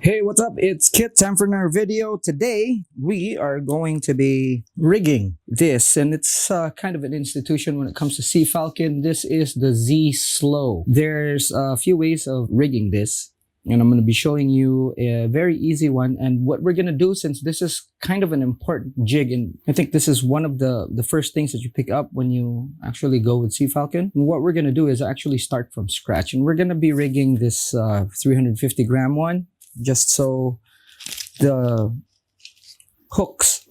Hey, what's up? It's Kit. Time for another video. Today, we are going to be rigging this, and it's kind of an institution when it comes to Sea Falcon. This is the Z Slow. There's a few ways of rigging this, and I'm going to be showing you a very easy one. And what we're going to do, since this is kind of an important jig, and I think this is one of the first things that you pick up when you actually go with Sea Falcon. And what we're going to do is actually start from scratch, and we're going to be rigging this 350 gram one, just so the hooks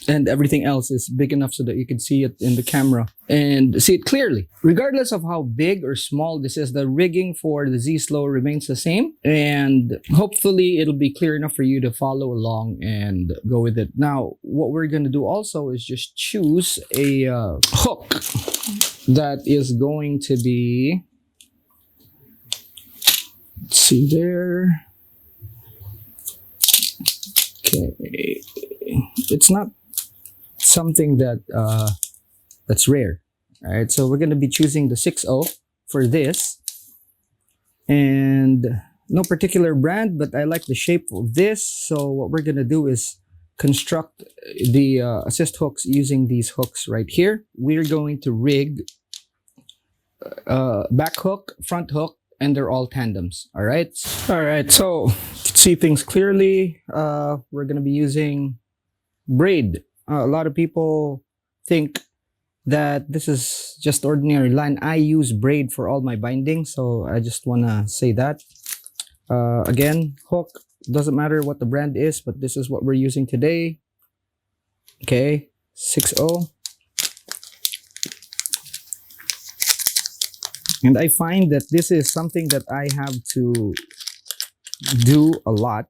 and everything else is big enough so that you can see it in the camera and see it clearly. Regardless of how big or small this is, the rigging for the Z Slow remains the same, and hopefully it'll be clear enough for you to follow along and go with it. Now, what we're going to do also is just choose a hook that is going to be, let's see there. Okay, it's not something that that's rare. All right, so we're going to be choosing the 6.0 for this, and no particular brand, but I like the shape of this. So what we're going to do is construct the assist hooks using these hooks right here. We're going to rig back hook, front hook, and they're all tandems. All right, so see things clearly. We're going to be using braid. A lot of people think that this is just ordinary line. I use braid for all my bindings, so I just want to say that. Again, hook, doesn't matter what the brand is, but this is what we're using today. Okay, 6.0. And I find that this is something that I have to do a lot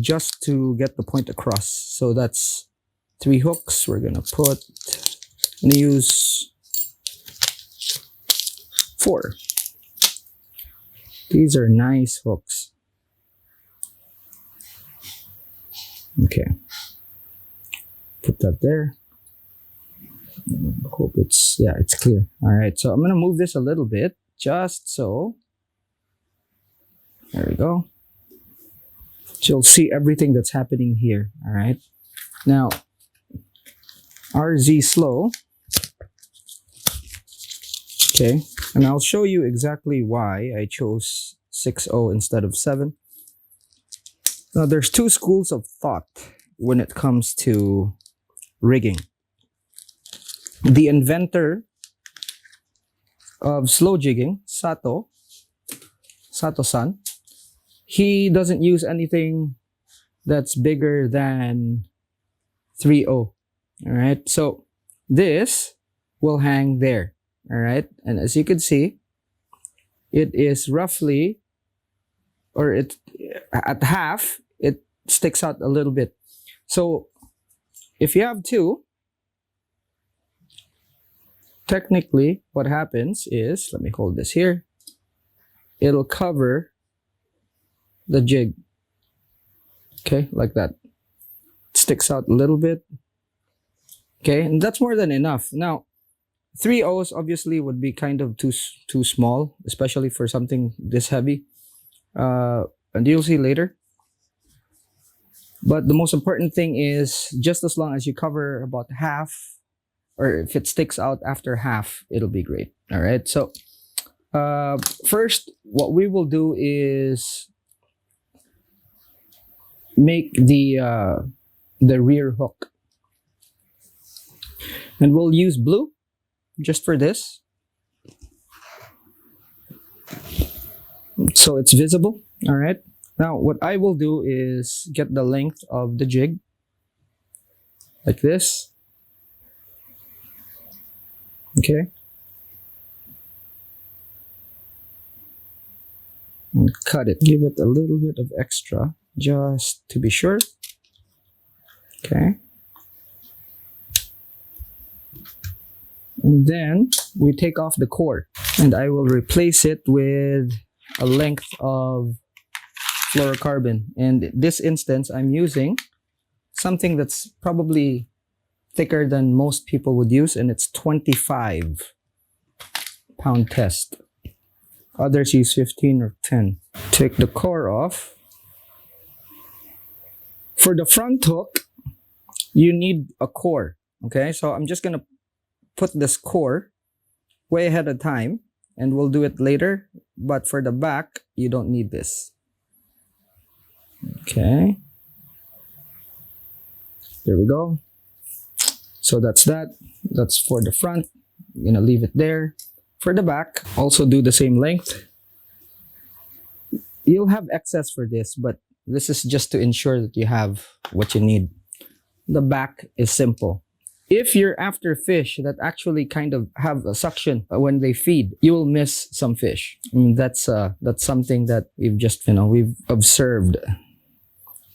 just to get the point across. So that's 3 hooks. We're gonna use 4. These are nice hooks. Okay, put that there. Hope it's clear. All right, so I'm gonna move this a little bit just so. There we go. You'll see everything that's happening here. All right. Now, our Z Slow. Okay, and I'll show you exactly why I chose 6.0 instead of 7. Now, there's 2 schools of thought when it comes to rigging. The inventor of slow jigging, Sato-san, he doesn't use anything that's bigger than 3.0. All right, so this will hang there. All right, and as you can see, it is roughly, or it at half, it sticks out a little bit. So if you have 2, technically what happens is, let me hold this here, it'll cover the jig. Okay, like that. It sticks out a little bit. Okay, and that's more than enough. Now, 3.0s obviously would be kind of too small, especially for something this heavy. And you'll see later. But the most important thing is, just as long as you cover about half, or if it sticks out after half, it'll be great. All right, so first what we will do is make the rear hook, and we'll use blue just for this, so it's visible. All right, now what I will do is get the length of the jig like this. Okay, and cut it, give it a little bit of extra just to be sure. Okay, and then we take off the core, and I will replace it with a length of fluorocarbon. And in this instance, I'm using something that's probably thicker than most people would use, and it's 25-pound test. Others use 15 or 10. Take the core off. For the front hook, you need a core. Okay, so I'm just gonna put this core way ahead of time, and we'll do it later. But for the back, you don't need this. Okay, there we go. So that's that. That's for the front. I'm gonna leave it there. For the back, also do the same length. You'll have excess for this, but this is just to ensure that you have what you need. The back is simple. If you're after fish that actually kind of have a suction when they feed, you will miss some fish. That's something that we've just, we've observed.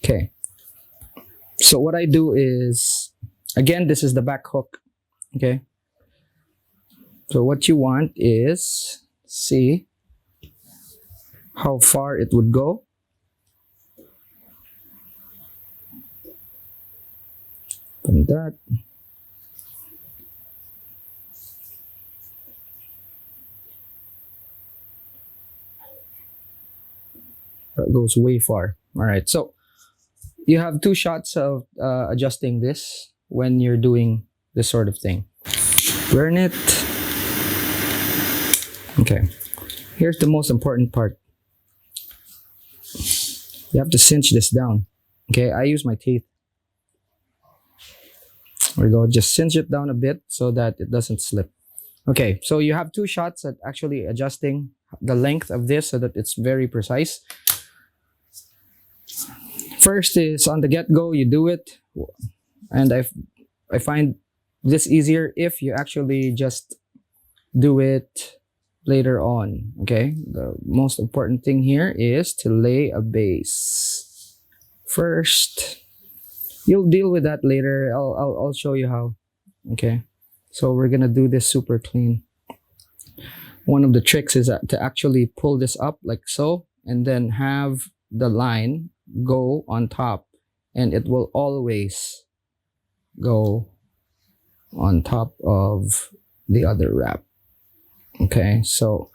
Okay. So what I do is, again, this is the back hook. Okay. So what you want is, see how far it would go. From that. That goes way far. All right, so you have two shots of adjusting this when you're doing this sort of thing. Burn it. Okay, here's the most important part. You have to cinch this down. Okay, I use my teeth. There we go, just cinch it down a bit so that it doesn't slip. Okay, so you have two shots at actually adjusting the length of this so that it's very precise. First is on the get-go, you do it, and I find this easier if you actually just do it later on. Okay, the most important thing here is to lay a base first. You'll deal with that later. I'll show you how. Okay, so we're gonna do this super clean. One of the tricks is to actually pull this up like so, and then have the line go on top, and it will always go on top of the other wrap. Okay, so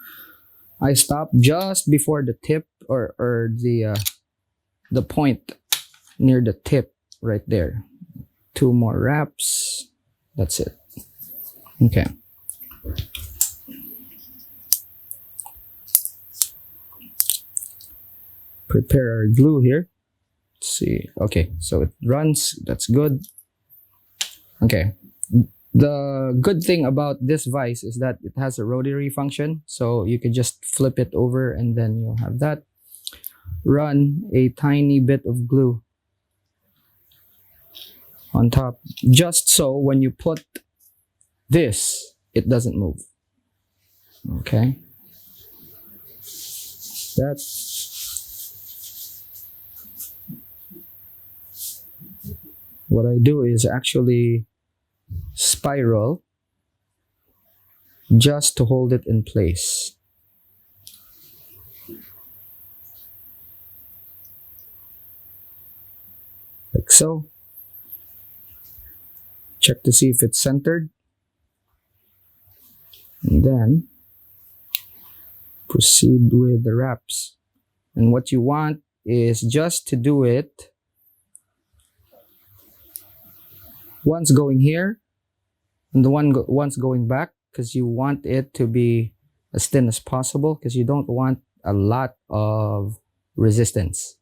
I stop just before the tip or the point near the tip right there. Two more wraps. That's it. Okay. Prepare our glue here. Let's see. Okay, so it runs. That's good. Okay. The good thing about this vise is that it has a rotary function, so you can just flip it over and then you'll have that. Run a tiny bit of glue on top, just so when you put this, it doesn't move. Okay. That's what I do is actually spiral just to hold it in place. Like so. Check to see if it's centered. And then proceed with the wraps. And what you want is just to do it once going here and the once going back, because you want it to be as thin as possible, because you don't want a lot of resistance.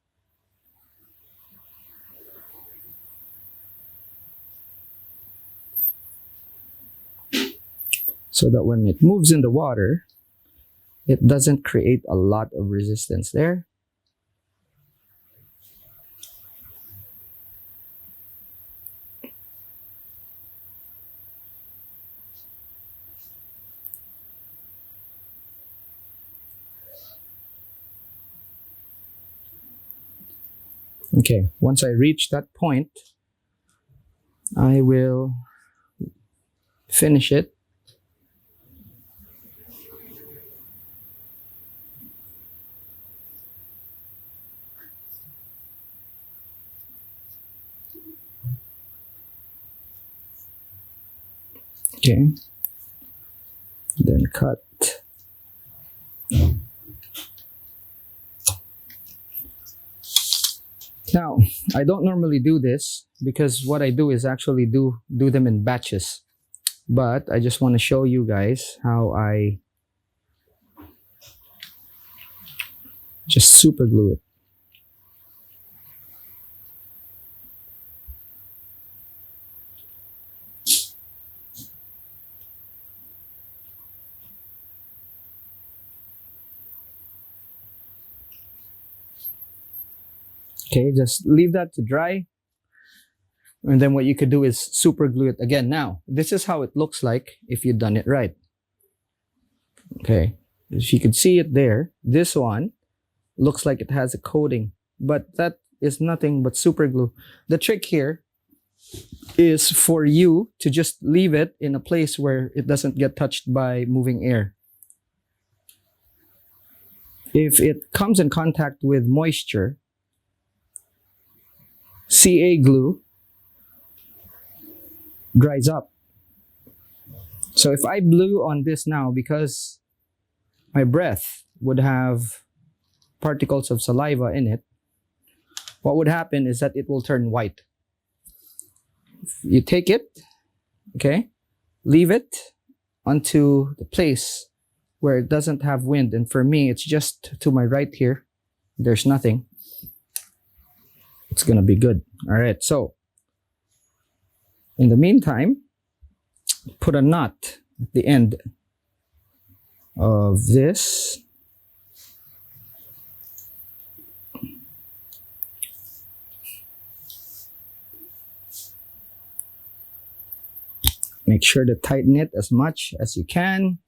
So that when it moves in the water, it doesn't create a lot of resistance there. Okay, once I reach that point, I will finish it. Okay, then cut. Now, I don't normally do this because what I do is actually do them in batches. But I just want to show you guys how I just super glue it. Okay, just leave that to dry. And then what you could do is super glue it again. Now, this is how it looks like if you've done it right. Okay, if you could see it there, this one looks like it has a coating, but that is nothing but super glue. The trick here is for you to just leave it in a place where it doesn't get touched by moving air. If it comes in contact with moisture, CA glue dries up. So if I blew on this now, because my breath would have particles of saliva in it, what would happen is that it will turn white. You take it, okay, leave it onto the place where it doesn't have wind, and for me it's just to my right here, there's nothing. It's gonna be good. All right, so in the meantime, put a knot at the end of this. Make sure to tighten it as much as you can.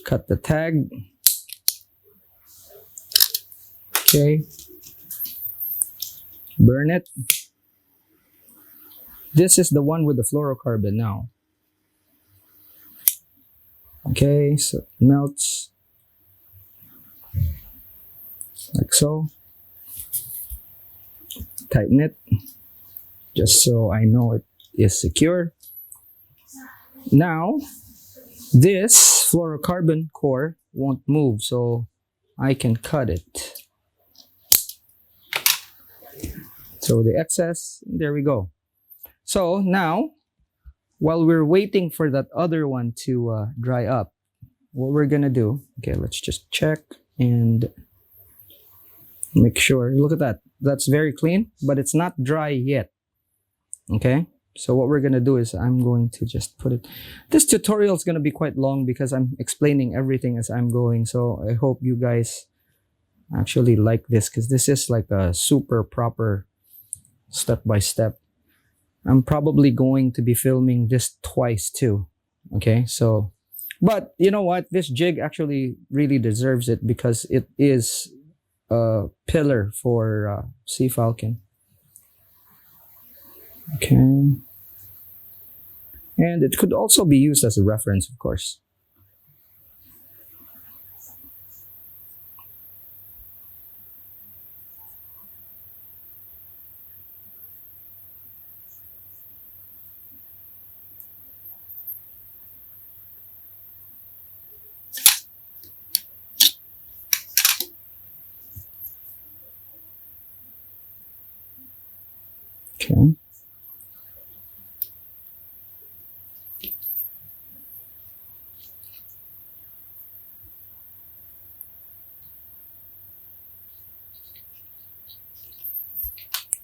Cut the tag. Okay. Burn it. This is the one with the fluorocarbon now. Okay, so it melts like so. Tighten it just so I know it is secure. Now, this fluorocarbon core won't move, so I can cut it. So the excess, there we go. So now, while we're waiting for that other one to dry up, what we're gonna do, okay, let's just check and make sure. Look at that. That's very clean, but it's not dry yet. Okay, so what we're gonna do is I'm going to just put it. This tutorial is gonna be quite long because I'm explaining everything as I'm going. So I hope you guys actually like this, because this is like a super proper step-by-step. I'm probably going to be filming this twice too. Okay, so, but you know what? This jig actually really deserves it because it is a pillar for Sea Falcon. Okay. And it could also be used as a reference, of course. Okay.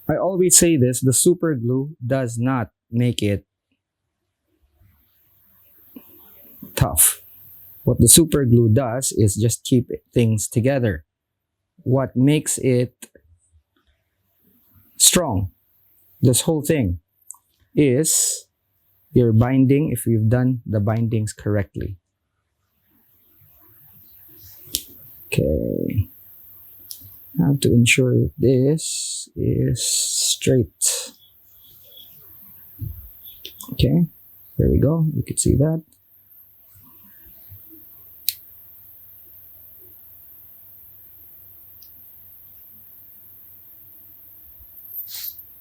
I always say this, the super glue does not make it tough. What the super glue does is just keep things together. What makes it strong, this whole thing, is your binding, if you've done the bindings correctly. Okay. I have to ensure that this is straight. Okay, there we go. You can see that.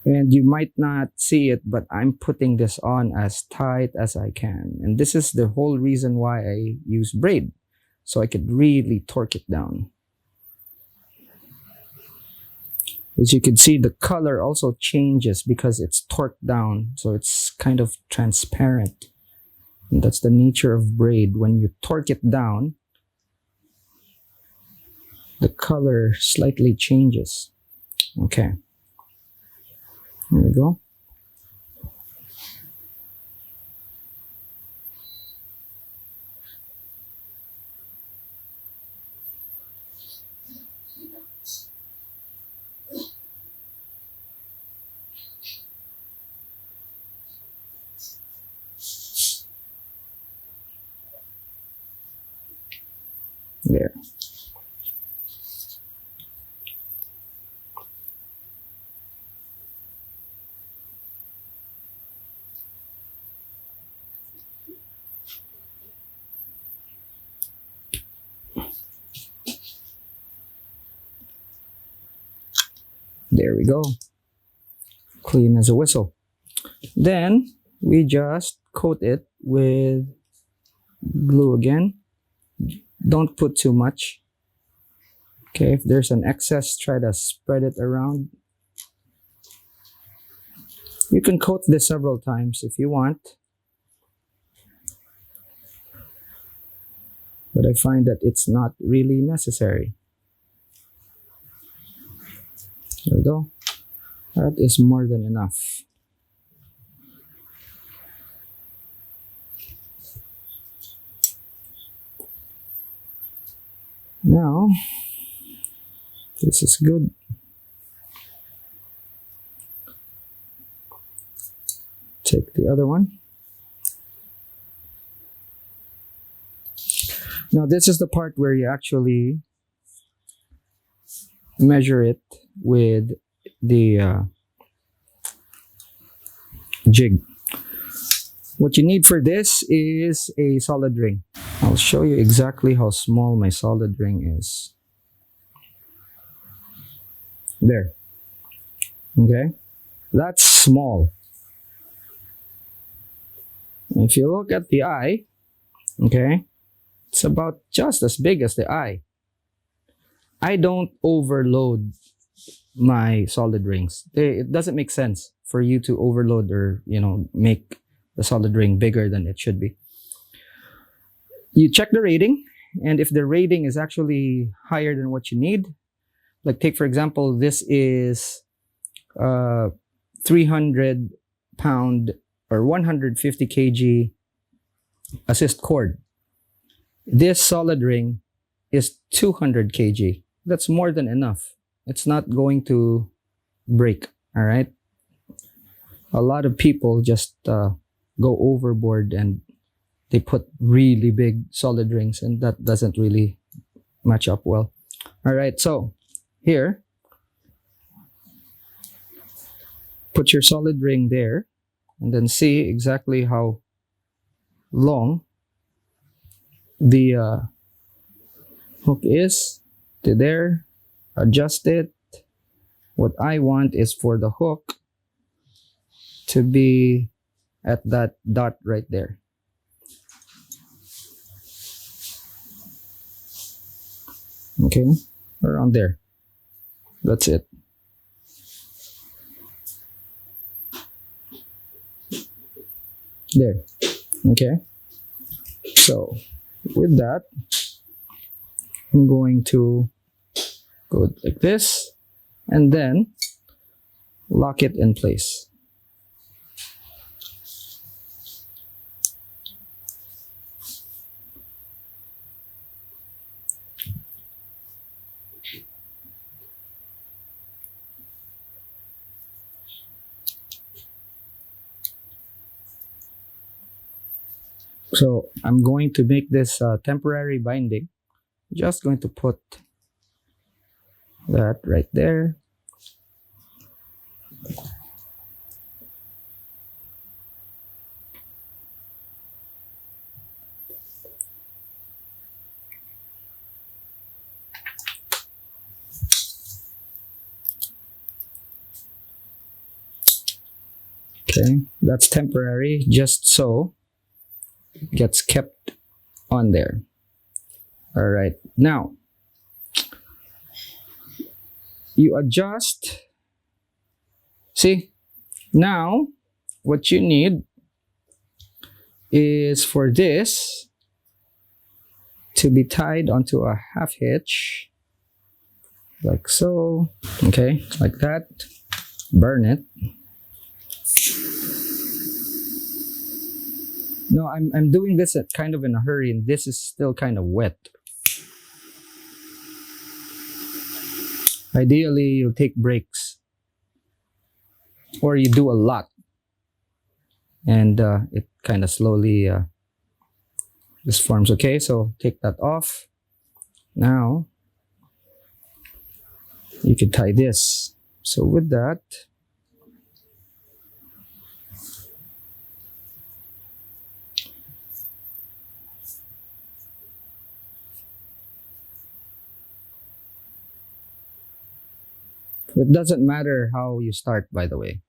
And you might not see it, but I'm putting this on as tight as I can. And this is the whole reason why I use braid, so I could really torque it down. As you can see, the color also changes because it's torqued down, so it's kind of transparent. And that's the nature of braid. When you torque it down, the color slightly changes. Okay, here we go. There. There we go. Clean as a whistle. Then we just coat it with glue again. Don't put too much. Okay, if there's an excess, try to spread it around. You can coat this several times if you want, but I find that it's not really necessary. There we go. That is more than enough. Now, this is good. Take the other one. Now, this is the part where you actually measure it with the jig. What you need for this is a solid ring. I'll show you exactly how small my solid ring is. There. Okay? That's small. If you look at the eye, okay, it's about just as big as the eye. I don't overload my solid rings. It doesn't make sense for you to overload or, make the solid ring bigger than it should be. You check the rating, and if the rating is actually higher than what you need, like take for example, this is 300 pound or 150 kg assist cord. This solid ring is 200 kg. That's more than enough. It's not going to break, all right? A lot of people just go overboard and they put really big solid rings, and that doesn't really match up well. All right, so here, put your solid ring there, and then see exactly how long the hook is to there. Adjust it. What I want is for the hook to be at that dot right there. Okay, around there. That's it. There. Okay. So with that, I'm going to go like this and then lock it in place. So I'm going to make this temporary binding. Just going to put that right there. Okay, that's temporary, just so it gets kept on there. All right, now You adjust. See, now what you need is for this to be tied onto a half hitch, like so. Okay, like that. Burn it. No, I'm doing this at kind of in a hurry, and this is still kind of wet. Ideally, you'll take breaks, or you do a lot, and it kind of slowly just forms. Okay, so take that off. Now you can tie this. So with that, it doesn't matter how you start, by the way.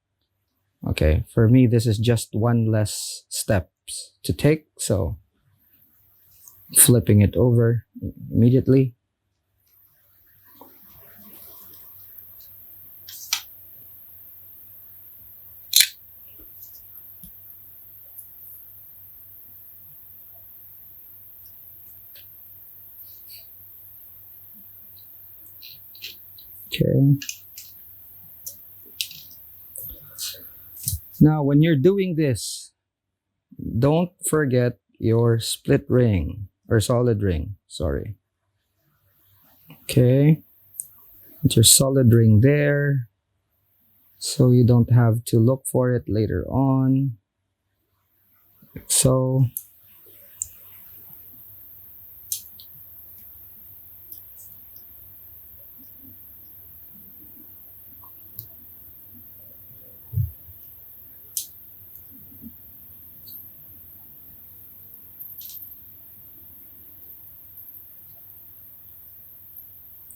Okay, for me, this is just one less steps to take, so flipping it over immediately. Okay. Now, when you're doing this, don't forget your split ring or solid ring. Sorry. Okay. Put your solid ring there so you don't have to look for it later on. Like so.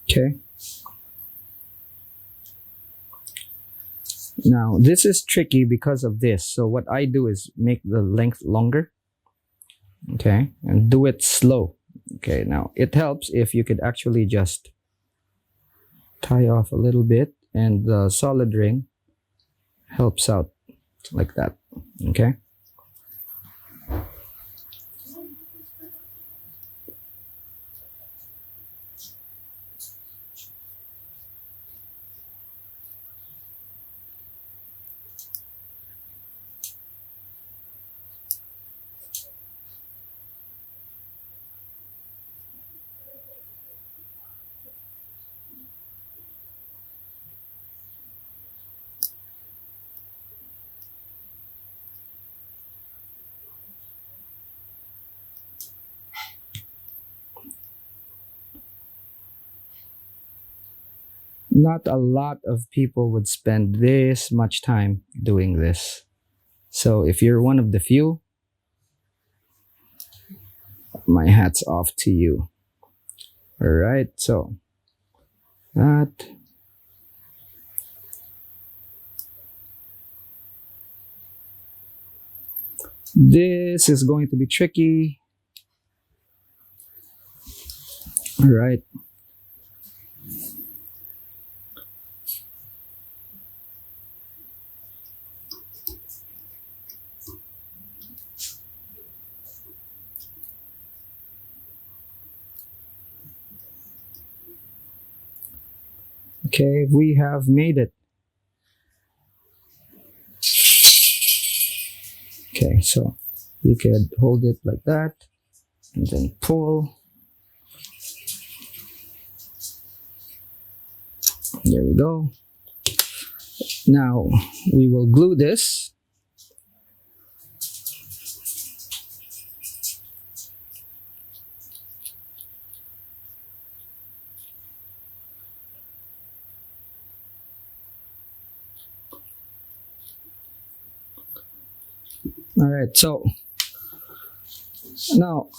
Okay. Now, this is tricky because of this. So what I do is make the length longer. Okay. And do it slow. Okay. Now, it helps if you could actually just tie off a little bit, and the solid ring helps out like that. Okay. Not a lot of people would spend this much time doing this. So if you're one of the few, my hat's off to you. All right, so that. This is going to be tricky. All right. Okay, we have made it. Okay, so you could hold it like that and then pull. There we go. Now we will glue this. All right, so now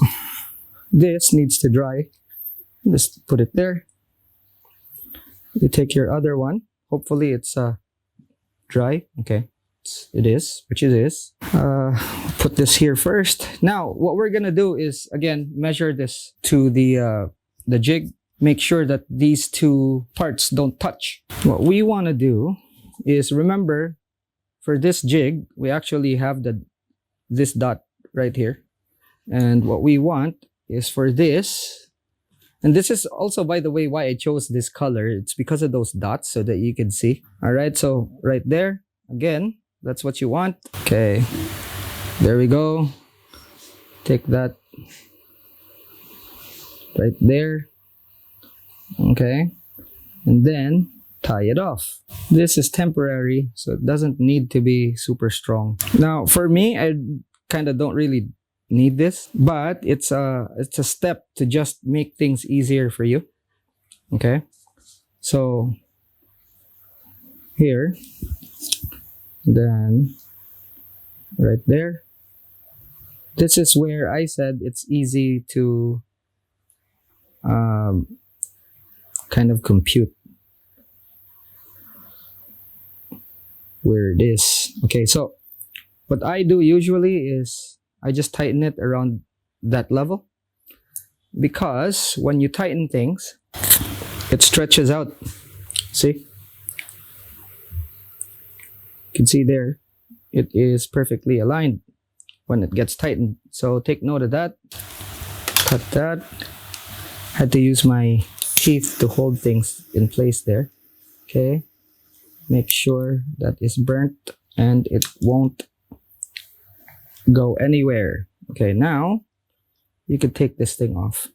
this needs to dry. Just put it there. You take your other one. Hopefully it's dry. Okay, it is, which it is. Put this here first. Now what we're gonna do is again measure this to the jig make sure that these two parts don't touch. What we want to do is, remember, for this jig, we actually have this dot right here. And what we want is for this, and this is also, by the way, why I chose this color. It's because of those dots so that you can see. All right, so right there, again, that's what you want. Okay, there we go. Take that right there. Okay, and then tie it off. This is temporary, so it doesn't need to be super strong. Now, for me, I kind of don't really need this, but it's a step to just make things easier for you. Okay, so here, then right there, this is where I said it's easy to kind of compute where it is. Okay, so what I do usually is I just tighten it around that level, because when you tighten things, it stretches out. See? You can see there, it is perfectly aligned when it gets tightened. So take note of that. Cut that. Had to use my teeth to hold things in place there. Okay. Make sure that is burnt and it won't go anywhere. Okay, now you can take this thing off.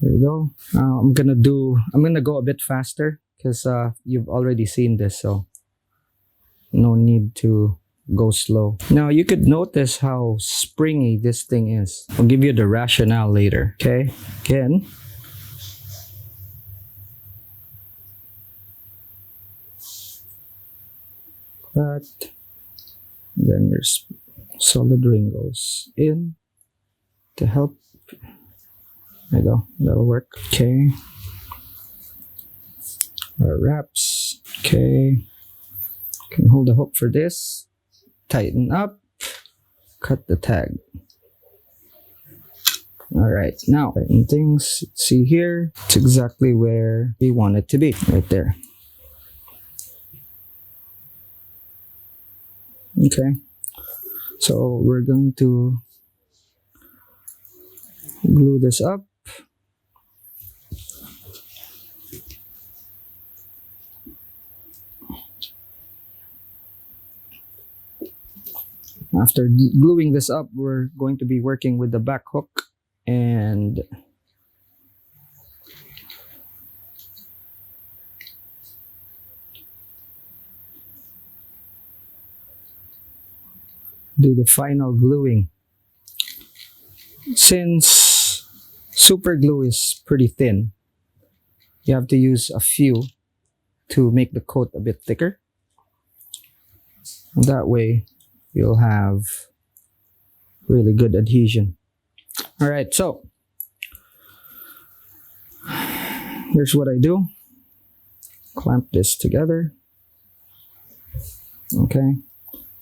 There we go. I'm gonna go a bit faster because you've already seen this, so no need to go slow. Now you could notice how springy this thing is. I'll give you the rationale later. Okay, again. That, then your solid ring goes in to help. There you go, that'll work. Okay, our wraps. Okay, can hold the hook for this, tighten up, cut the tag. All right, now tighten things. See here, it's exactly where we want it to be, right there. Okay, so we're going to glue this up. After gluing this up, we're going to be working with the back hook and do the final gluing. Since super glue is pretty thin, you have to use a few to make the coat a bit thicker. That way you'll have really good adhesion. All right, so here's what I do. Clamp this together. Okay,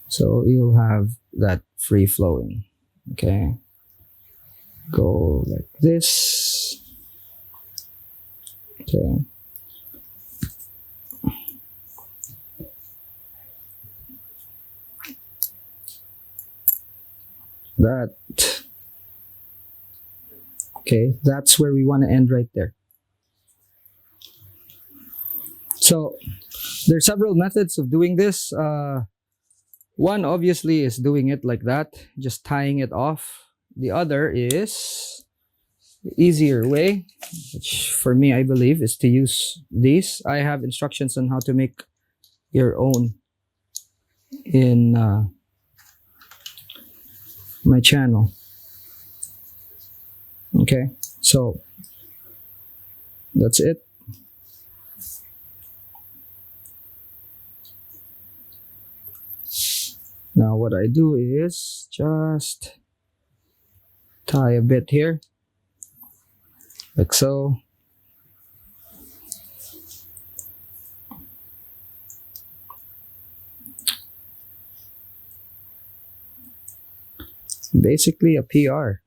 so you'll have that free flowing. Okay, go like this. Okay, that. Okay, that's where we want to end, right there. So there's several methods of doing this. One obviously is doing it like that, just tying it off. The other is the easier way, which for me I believe is to use these. I have instructions on how to make your own in my channel. Okay, so that's it. Now what I do is just tie a bit here, like so. basically a PR.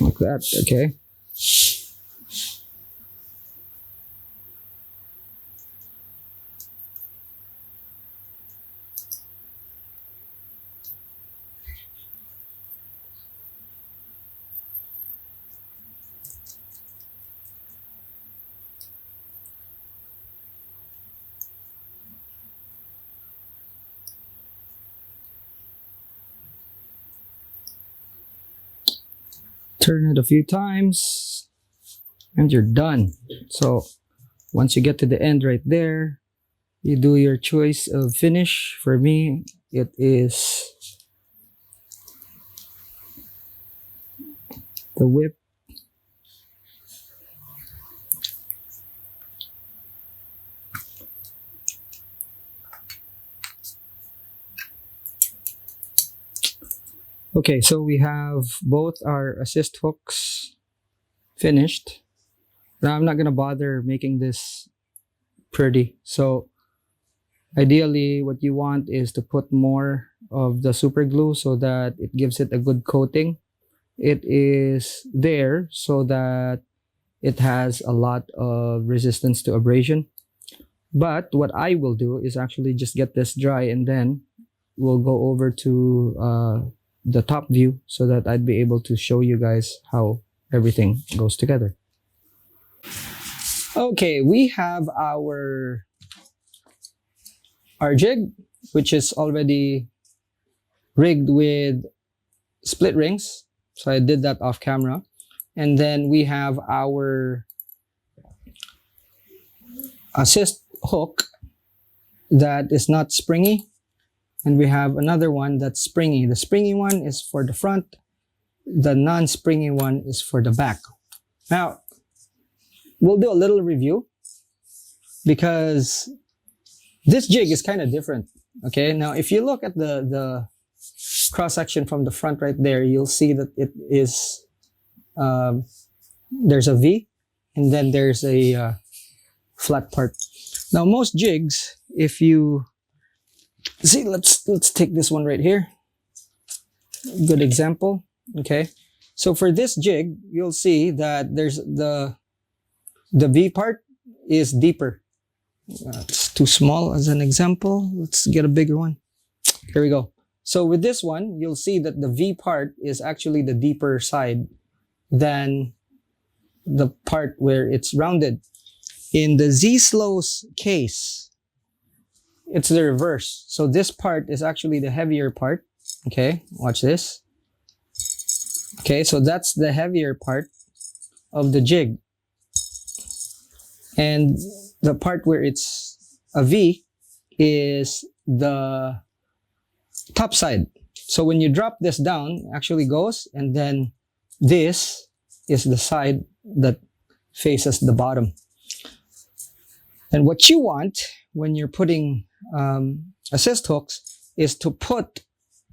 Like that, okay? Turn it a few times and you're done. So once you get to the end right there, you do your choice of finish. For me, it is the whip. Okay, so we have both our assist hooks finished. Now I'm not gonna bother making this pretty. So ideally what you want is to put more of the super glue so that it gives it a good coating. It is there so that it has a lot of resistance to abrasion. But what I will do is actually just get this dry and then we'll go over to the top view so that I'd be able to show you guys how everything goes together. Okay, we have our jig, which is already rigged with split rings. So I did that off camera. And then we have our assist hook that is not springy. And we have another one that's springy. The springy one is for the front. The non-springy one is for the back. Now, we'll do a little review because this jig is kind of different. Okay, now if you look at the cross-section from the front right there, you'll see that it is, there's a V and then there's a flat part. Now most jigs, if you see, let's take this one right here. Good example. Okay, so for this jig, you'll see that there's the V part is deeper. It's too small as an example. Let's get a bigger one. Here we go. So with this one, you'll see that the V part is actually the deeper side than the part where it's rounded. In the Z Slow's case, it's the reverse. So this part is actually the heavier part. Okay, watch this. Okay, so that's the heavier part of the jig. And the part where it's a V is the top side. So when you drop this down, it actually goes, and then this is the side that faces the bottom. And what you want when you're putting assist hooks is to put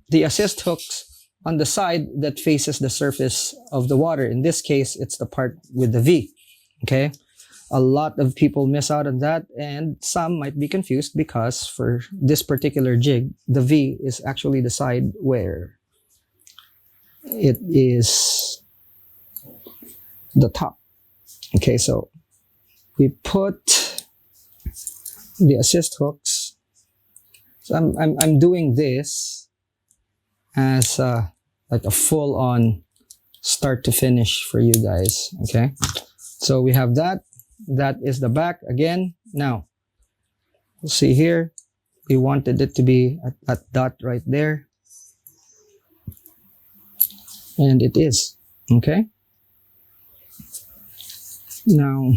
the assist hooks on the side that faces the surface of the water. In this case, it's the part with the V. Okay, a lot of people miss out on that, and some might be confused because for this particular jig, the V is actually the side where it is the top. Okay, so we put the assist hooks. So I'm doing this as like a full-on start to finish for you guys. Okay, so we have that. That is the back again. Now, we'll see here. We wanted it to be at that dot right there. And it is. Okay. Now,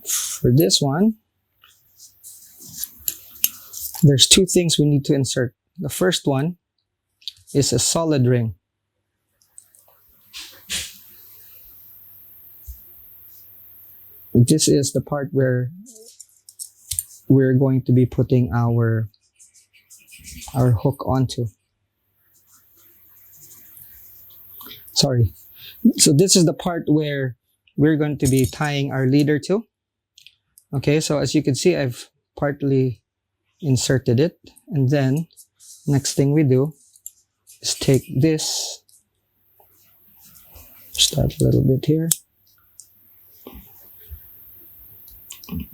for this one, there's two things we need to insert. The first one is a solid ring. This is the part where we're going to be putting our hook onto. Sorry. So this is the part where we're going to be tying our leader to. Okay, so as you can see, I've partly inserted it. And then next thing we do is take this, start a little bit here.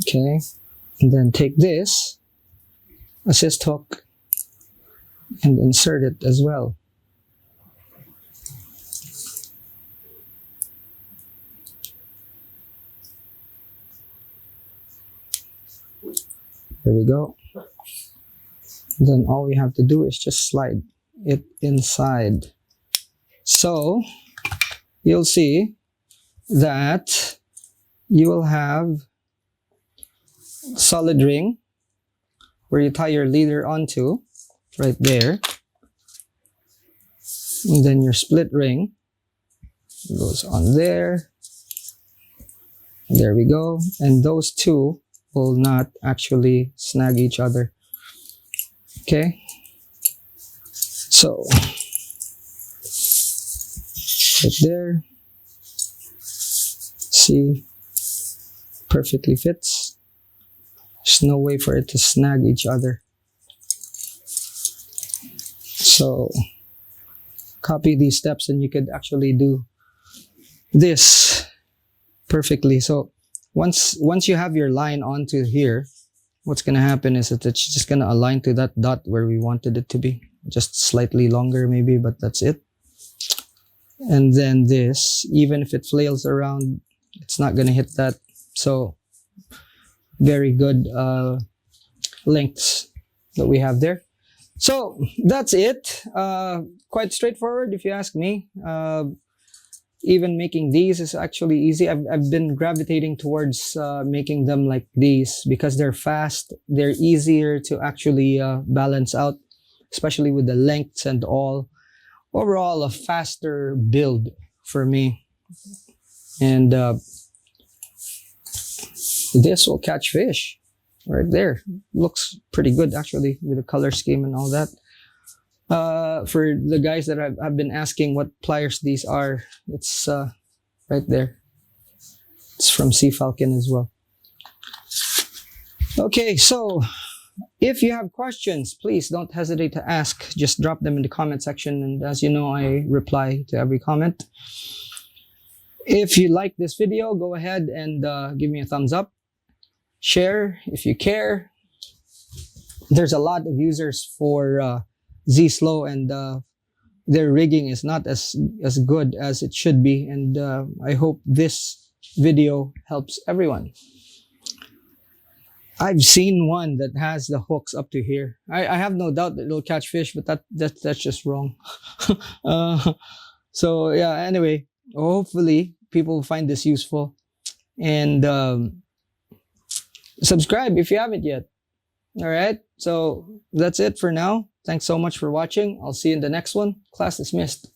Okay, and then take this assist hook and insert it as well. There we go. Then all we have to do is just slide it inside. So you'll see that you will have solid ring where you tie your leader onto, right there. And then your split ring goes on there. There we go. And those two will not actually snag each other. Okay. So, right there. See, perfectly fits. There's no way for it to snag each other. So, copy these steps and you could actually do this perfectly. So, once you have your line onto here, what's going to happen is that it's just going to align to that dot where we wanted it to be. Just slightly longer maybe, but that's it. And then this, even if it flails around, it's not going to hit that. So, very good lengths that we have there. So that's it. Quite straightforward if you ask me. Even making these is actually easy. I've been gravitating towards making them like these because they're fast. They're easier to actually balance out, especially with the lengths and all. Overall, a faster build for me. And this will catch fish right there. Looks pretty good actually with the color scheme and all that. For the guys that I've been asking what pliers these are, it's right there. It's from SEA Falcon as well. Okay, so if you have questions, please don't hesitate to ask. Just drop them in the comment section, and as you know, I reply to every comment. If you like this video, go ahead and give me a thumbs up. Share if you care. There's a lot of users for Z Slow, and their rigging is not as good as it should be, and I hope this video helps everyone. I've seen one that has the hooks up to here. I have no doubt that it'll catch fish, but that's just wrong. So yeah, anyway, hopefully people will find this useful, and subscribe if you haven't yet. All right, so that's it for now. Thanks so much for watching. I'll see you in the next one. Class dismissed.